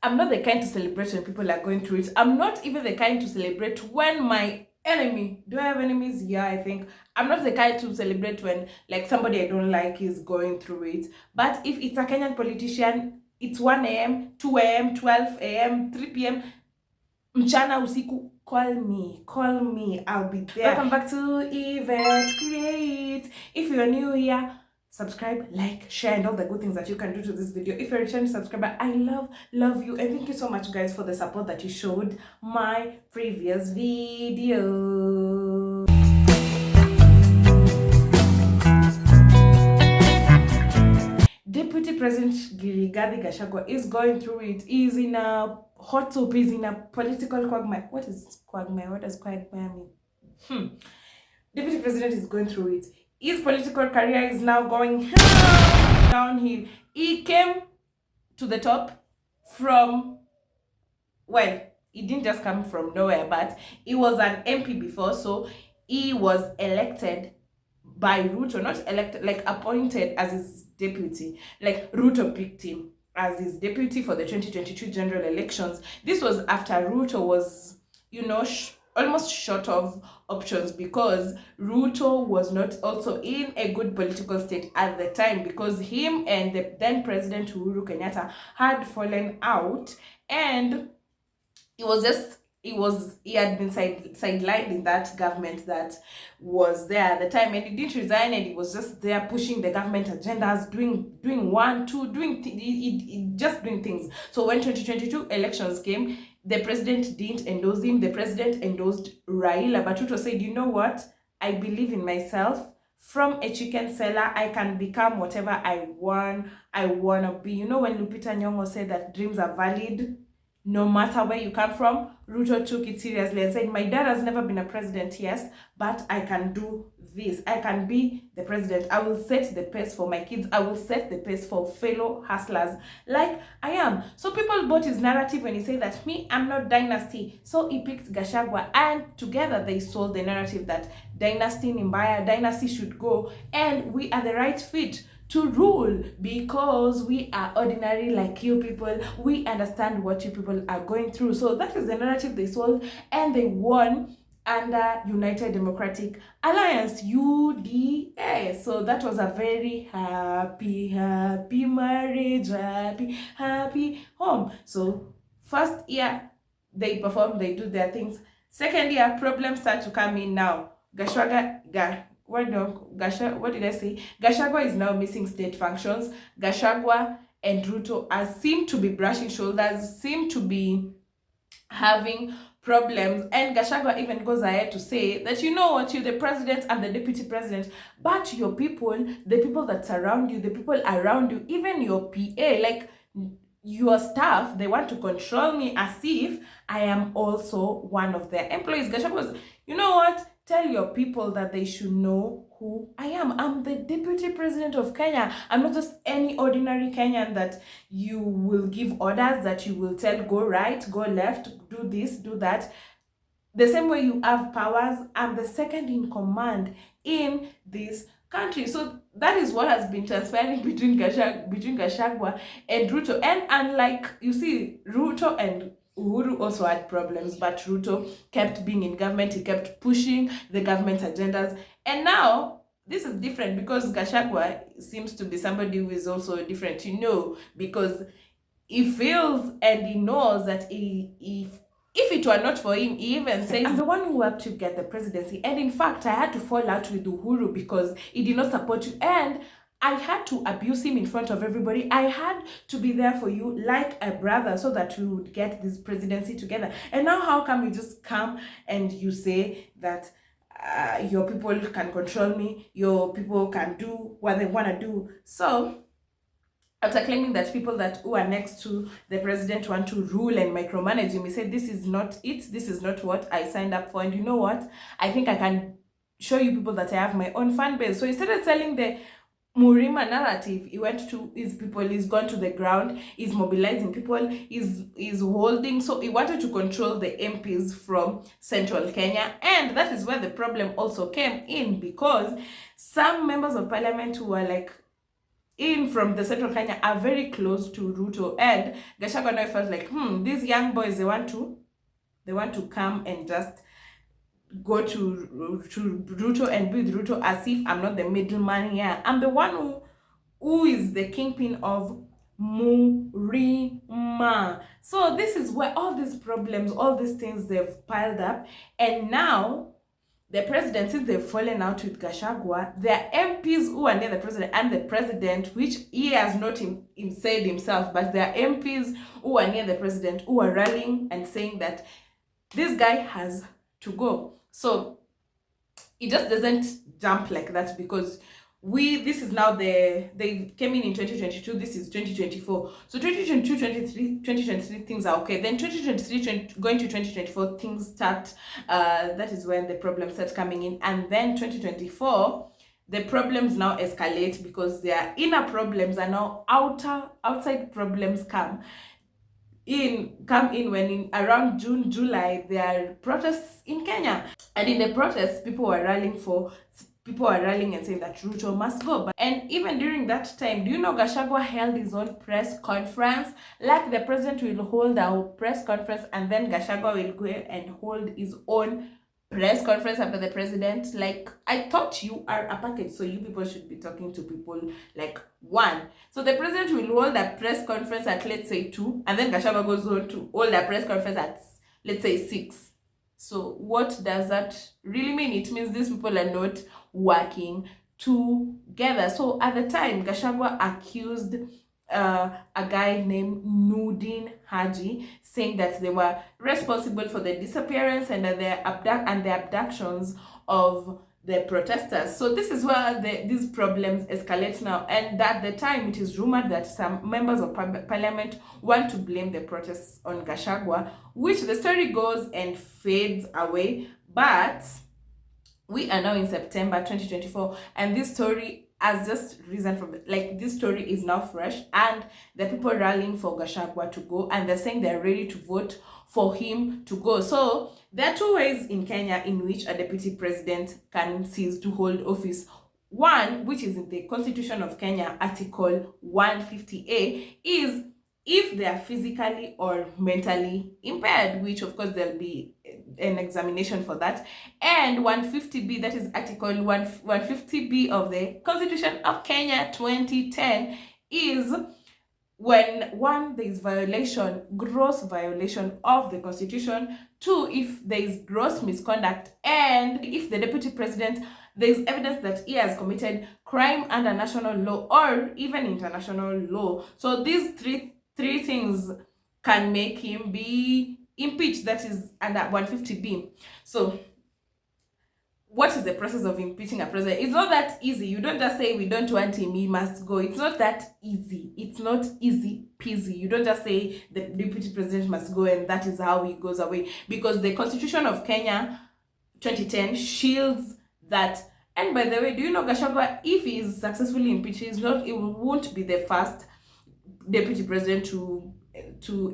I'm not the kind to celebrate when people are going through it. I'm not even the kind to celebrate when my enemy, do I have enemies? Yeah, I think. I'm not the kind to celebrate when like somebody I don't like is going through it. But if it's a Kenyan politician, it's 1 a.m., 2 a.m., 12 a.m., 3 p.m., mchana usiku, call me, I'll be there. Welcome back to Event Create. If you're new here, subscribe, like, share, and all the good things that you can do to this video. If you're a returning subscriber, I love you, and thank you so much, guys, for the support that you showed my previous video. Deputy President Gachagua is going through it. He's in a hot soup. He's in a political quagmire. What is quagmire? What does quagmire mean? Deputy President is going through it. His political career is now going downhill. He came to the top from, well, he didn't just come from nowhere, but he was an MP before, so he was elected by Ruto, not elected, like appointed as his deputy. Like Ruto picked him as his deputy for the 2022 general elections. This was after Ruto was, almost short of options, because Ruto was not also in a good political state at the time, because him and the then President Uhuru Kenyatta had fallen out, and he had been sidelined in that government that was there at the time, and he didn't resign, and he was just there pushing the government agendas, doing just doing things. So when 2022 elections came, the president didn't endorse him. The president endorsed Raila, but Ruto said, you know what, I believe in myself. From a chicken seller, I can become whatever I want to be. You know when Lupita Nyong'o said that dreams are valid no matter where you come from? Ruto took it seriously and said, my dad has never been a president, yes, but I can do this. I can be the president. I will set the pace for my kids. I will set the pace for fellow hustlers like I am. So people bought his narrative when he said that, me, I'm not dynasty. So he picked Gachagua, and together they sold the narrative that dynasty Nimbaya, dynasty should go, and we are the right fit to rule because we are ordinary like you people. We understand what you people are going through. So that is the narrative they sold, and they won under United Democratic Alliance, UDA. So that was a very happy marriage, happy home. So first year they perform, they do their things. Second year, problems start to come in now. What did I say? Gachagua is now missing state functions. Gachagua and Ruto seem to be brushing shoulders, seem to be having problems, and Gachagua even goes ahead to say that, you know what, you're the president and the deputy president, but your people, the people that surround you, the people around you, even your PA, like your staff, they want to control me as if I am also one of their employees. Gachagua was, you know what, tell your people that they should know who I am. I'm the Deputy President of Kenya. I'm not just any ordinary Kenyan that you will give orders, that you will tell, go right, go left, do this, do that. The same way you have powers, I'm the second in command in this country. So that is what has been transpiring between Gachagua and Ruto. And unlike, you see, Ruto and Uhuru also had problems, but Ruto kept being in government. He kept pushing the government agendas. And now this is different, because Gachagua seems to be somebody who is also different, because he feels and he knows that if it were not for him, he even says, I'm the one who helped you get the presidency. And in fact, I had to fall out with Uhuru because he did not support you. And I had to abuse him in front of everybody. I had to be there for you like a brother so that we would get this presidency together. And now how come you just come and you say that your people can control me, your people can do what they want to do? So after claiming that people who are next to the president want to rule and micromanage him, he said, this is not it. This is not what I signed up for. And you know what? I think I can show you people that I have my own fan base. So he started selling the Murima narrative. He went to his people, he's gone to the ground, he's mobilizing people, he's holding. So he wanted to control the MPs from central Kenya. And that is where the problem also came in, because some members of parliament who were like in from the central Kenya are very close to Ruto, and Gachagua now felt like, these young boys, they want to come and just go to Ruto and be with Ruto as if I'm not the middleman here. I'm the one who is the kingpin of Murima. So this is where all these problems, all these things, they've piled up, and now the president, since they've fallen out with Gachagua, their MPs who are near the president and the president, which he has not said himself, but their MPs who are near the president, who are rallying and saying that this guy has to go. So it just doesn't jump like that, because this is now they came in 2022, this is 2024. So 2023 things are okay. Then 2023 going to 2024 things start, that is when the problems start coming in. And then 2024 the problems now escalate, because their inner problems are now outside problems come in when in around June, July, there are protests in Kenya. And in the protests, people are rallying and saying that Ruto must go. And even during that time, do you know Gachagua held his own press conference? Like the president will hold a press conference, and then Gachagua will go and hold his own press conference after the president. Like, I thought you are a package, so you people should be talking to people like one. So the president will hold a press conference at, let's say, 2, and then Gachagua goes on to hold a press conference at, let's say, 6. So what does that really mean? It means these people are not working together. So at the time, Gachagua accused a guy named Nudin Haji, saying that they were responsible for the disappearance and the abductions of the protesters. So this is where these problems escalate now. And at the time, it is rumored that some members of parliament want to blame the protests on Gachagua, which the story goes and fades away. But we are now in September 2024, and this story has just risen from this story is now fresh, and the people rallying for Gachagua to go, and they're saying they're ready to vote for him to go. So there are 2 ways in Kenya in which a deputy president can cease to hold office. One, which is in the Constitution of Kenya, Article 150A, is if they are physically or mentally impaired, which of course there'll be an examination for that. And 150B, that is Article 150B of the Constitution of Kenya 2010, is when 1, there is gross violation of the Constitution. 2, if there is gross misconduct, and if the deputy president, there is evidence that he has committed crime under national law or even international law. So these three things can make him be impeached, that is under 150B. So what is the process of impeaching a president? It's not that easy. You don't just say, we don't want him, he must go. It's not that easy. It's not easy peasy. You don't just say the deputy president must go and that is how he goes away, because the Constitution of Kenya 2010 shields that. And by the way, do you know Gachagua, if he is successfully impeached, it won't be the first deputy president to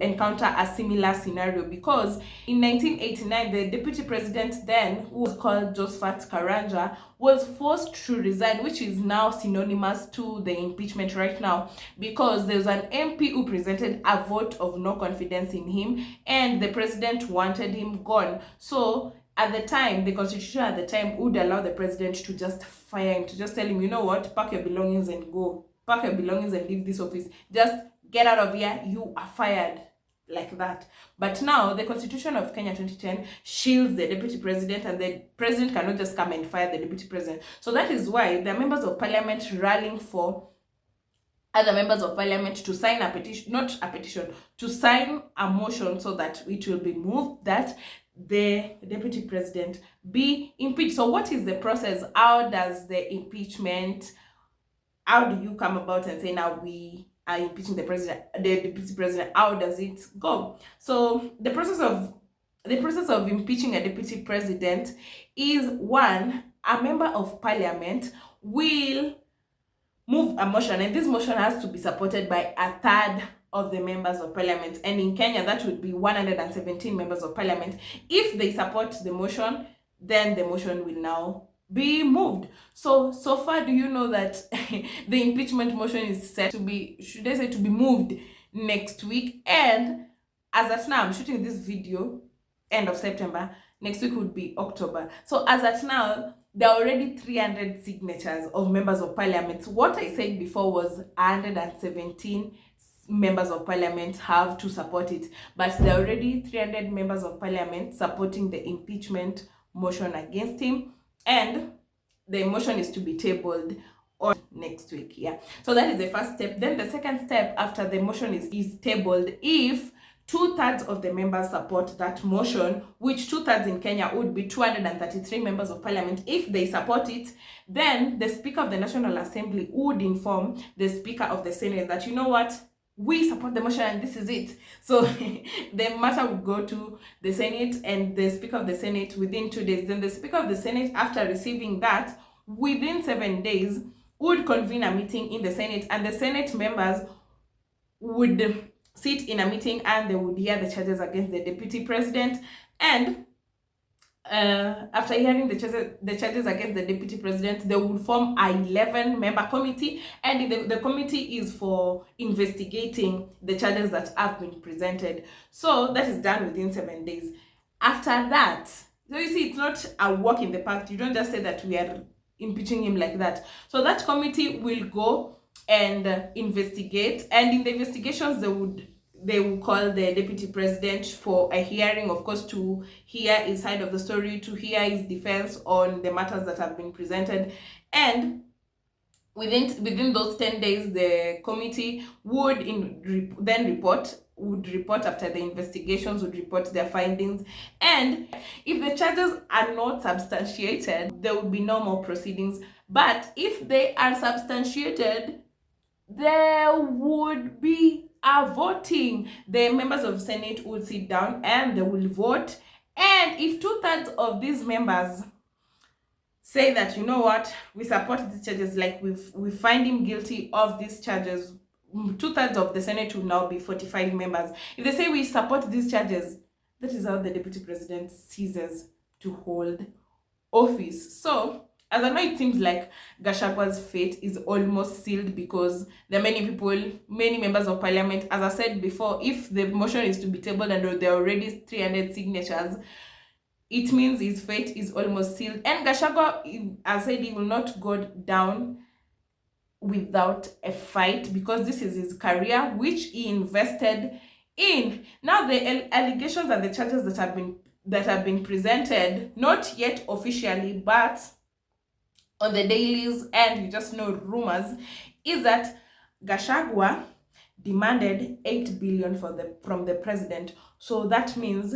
encounter a similar scenario, because in 1989 the deputy president then, who was called Josephat Karanja, was forced to resign, which is now synonymous to the impeachment right now, because there's an MP who presented a vote of no confidence in him, and the president wanted him gone. So at the time, the Constitution at the time would allow the president to just fire him, to just tell him, you know what, pack your belongings and go, pack your belongings and leave this office, just get out of here, you are fired, like that. But now the Constitution of Kenya 2010 shields the deputy president, and the president cannot just come and fire the deputy president. So that is why the members of parliament rallying for other members of parliament to sign a petition, not a petition, to sign a motion so that it will be moved that the deputy president be impeached. So what is the process? How does the impeachment, how do you come about and say, now we are impeaching the deputy president? How does it go? So the process of impeaching a deputy president is, 1, a member of parliament will move a motion, and this motion has to be supported by a third of the members of parliament, and in Kenya that would be 117 members of parliament. If they support the motion, then the motion will now be moved. So far, do you know that the impeachment motion is set to be, should I say, to be moved next week? And as at now, I'm shooting this video end of September. Next week would be October. So as at now, there are already 300 signatures of members of parliament. What I said before was 117 members of parliament have to support it, but there are already 300 members of parliament supporting the impeachment motion against him, and the motion is to be tabled on next week. Yeah, so that is the first step. Then the second step, after the motion is tabled, if 2/3 of the members support that motion, which 2/3 in Kenya would be 233 members of parliament, if they support it, then the Speaker of the National Assembly would inform the Speaker of the Senate that, you know what, we support the motion and this is it. So the matter would go to the Senate and the Speaker of the Senate within 2 days. Then the Speaker of the Senate, after receiving that, within 7 days, would convene a meeting in the Senate, and the Senate members would sit in a meeting and they would hear the charges against the Deputy President. And after hearing the charges against the Deputy President, they would form a 11-member committee, and the committee is for investigating the charges that have been presented. So that is done within 7 days. After that, so you see, it's not a walk in the park. You don't just say that we are impeaching him like that. So that committee will go and investigate, and in the investigations they will call the Deputy President for a hearing, of course, to hear his side of the story, to hear his defense on the matters that have been presented. And within those 10 days, the committee would report after the investigations, would report their findings. And if the charges are not substantiated, there will be no more proceedings. But if they are substantiated, there would be a voting. The members of Senate would sit down and they will vote. And if 2/3 of these members say that, you know what, we support these charges, like we find him guilty of these charges, 2/3 of the Senate will now be 45 members. If they say we support these charges, that is how the Deputy President ceases to hold office. So as I know, it seems like Gachagua's fate is almost sealed, because there are many members of parliament. As I said before, if the motion is to be tabled and there are already 300 signatures, it means his fate is almost sealed. And Gachagua, as I said, he will not go down without a fight, because this is his career, which he invested in. Now the allegations and the charges that have been presented, not yet officially, but on the dailies and you just know rumors, is that Gachagua demanded 8 billion from the president. So that means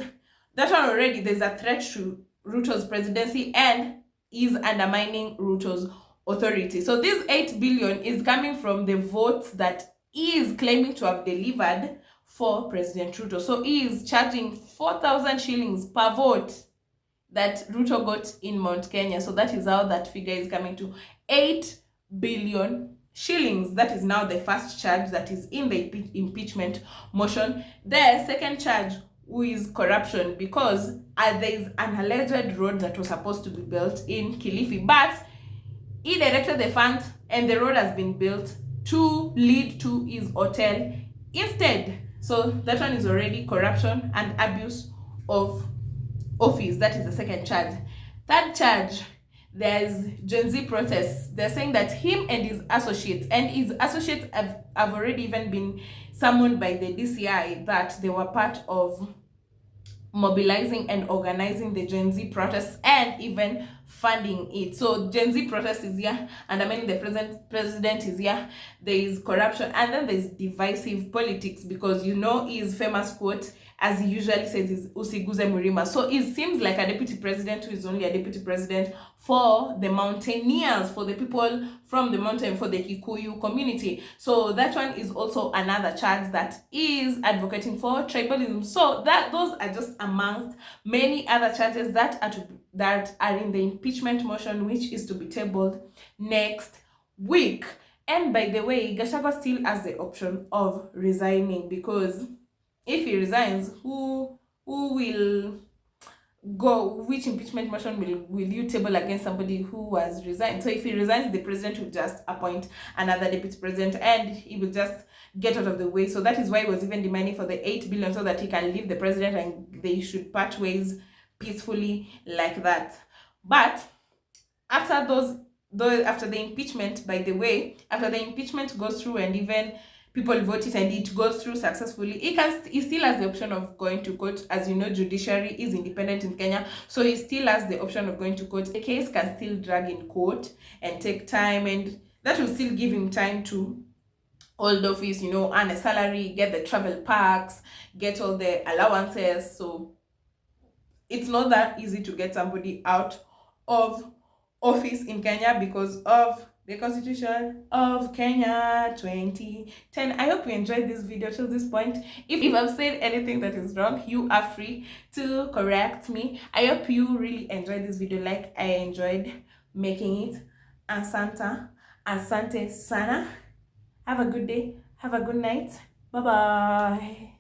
that one already, there's a threat to Ruto's presidency and is undermining Ruto's authority. So this 8 billion is coming from the votes that he is claiming to have delivered for President Ruto. So he is charging 4,000 shillings per vote that Ruto got in Mount Kenya. So that is how that figure is coming to 8 billion shillings. That is now the first charge that is in the impeachment motion. The second charge is corruption, because there is an alleged road that was supposed to be built in Kilifi, but he directed the funds and the road has been built to lead to his hotel instead. So that one is already corruption and abuse of office. That is the second charge. Third charge, there's Gen Z protests. They're saying that him and his associates have already even been summoned by the DCI, that they were part of mobilizing and organizing the Gen Z protests and even funding it. So Gen Z protest is here, and I mean the president is here. There is corruption, and then there's divisive politics, because you know his famous quote, as he usually says, is "Usiguze Murima." So it seems like a deputy president who is only a deputy president for the mountaineers, for the people from the mountain, for the Kikuyu community. So that one is also another charge that is advocating for tribalism. So those are just amongst many other charges that are in the impeachment motion, which is to be tabled next week. And by the way, Gachagua still has the option of resigning, because if he resigns, who will which impeachment motion will you table against somebody who has resigned? So if he resigns, the president will just appoint another deputy president and he will just get out of the way. So that is why he was even demanding for the 8 billion, so that he can leave the president and they should part ways peacefully like that. But after after the impeachment, by the way, after the impeachment goes through and even people vote it and it goes through successfully, he still has the option of going to court. As you know, judiciary is independent in Kenya, so he still has the option of going to court. The case can still drag in court and take time, and that will still give him time to hold office, you know, earn a salary, get the travel packs, get all the allowances. So it's not that easy to get somebody out of office in Kenya because of the Constitution of Kenya 2010. I hope you enjoyed this video till this point. If I've said anything that is wrong, you are free to correct me. I hope you really enjoyed this video like I enjoyed making it. Asante sana. Have a good day. Have a good night. Bye bye.